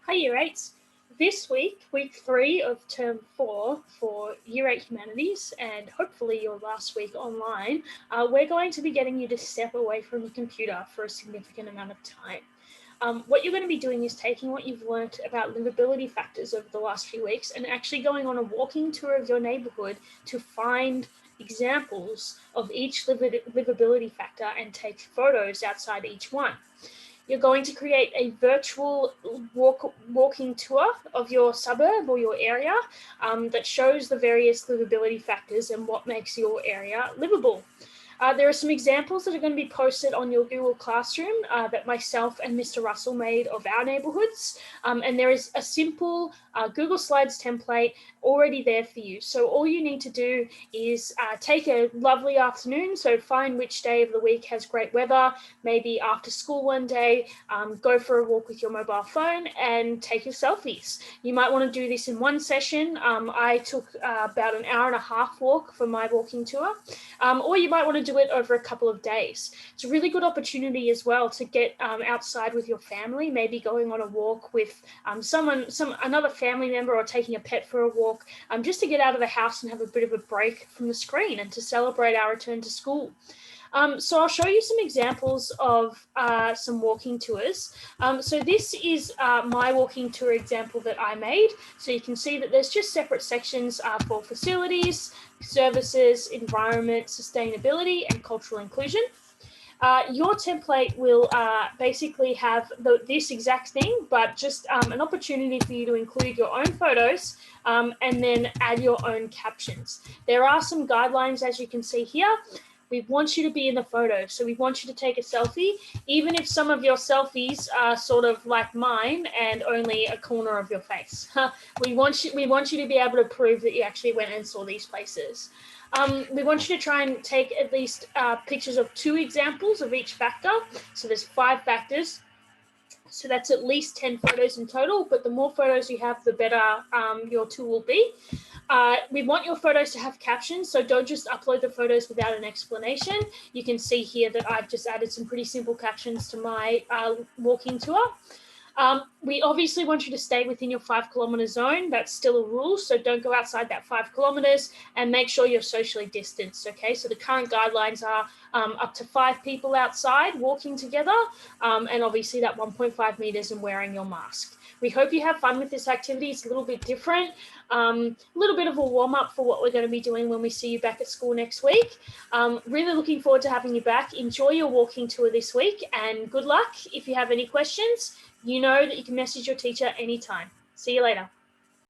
Hi Year 8s. This week, week 3 of term 4 for Year 8 Humanities, and hopefully your last week online, we're going to be getting you to step away from the computer for a significant amount of time. What you're going to be doing is taking what you've learnt about livability factors over the last few weeks and actually going on a walking tour of your neighbourhood to find examples of each livability factor and take photos outside each one. You're going to create a virtual walking tour of your suburb or your area that shows the various livability factors and what makes your area livable. There are some examples that are going to be posted on your Google Classroom that myself and Mr. Russell made of our neighbourhoods. And there is a simple Google Slides template already there for you. So all you need to do is take a lovely afternoon. So find which day of the week has great weather, maybe after school one day, go for a walk with your mobile phone and take your selfies. You might want to do this in one session. I took about an hour and a half walk for my walking tour. Or you might want to do it over a couple of days. It's a really good opportunity as well to get outside with your family, maybe going on a walk with another family member or taking a pet for a walk, just to get out of the house and have a bit of a break from the screen and to celebrate our return to school. So I'll show you some examples of some walking tours. So this is my walking tour example that I made. So you can see that there's just separate sections for facilities, services, environment, sustainability, and cultural inclusion. Your template will basically have this exact thing, but just an opportunity for you to include your own photos and then add your own captions. There are some guidelines, as you can see here. We want you to be in the photo, so we want you to take a selfie, even if some of your selfies are sort of like mine and only a corner of your face. We want you to be able to prove that you actually went and saw these places. We want you to try and take at least pictures of 2 examples of each factor. So there's 5 factors. So that's at least 10 photos in total, but the more photos you have, the better your tool will be. We want your photos to have captions, so don't just upload the photos without an explanation. You can see here that I've just added some pretty simple captions to my walking tour. We obviously want you to stay within your 5-kilometre zone. That's still a rule, so don't go outside that 5 kilometres, and make sure you're socially distanced, okay? So the current guidelines are up to 5 people outside walking together, and obviously that 1.5 metres and wearing your mask. We hope you have fun with this activity. It's a little bit different, a little bit of a warm-up for what we're going to be doing when we see you back at school next week. Really looking forward to having you back. Enjoy your walking tour this week, and good luck. If you have any questions, you know that you can message your teacher anytime. See you later.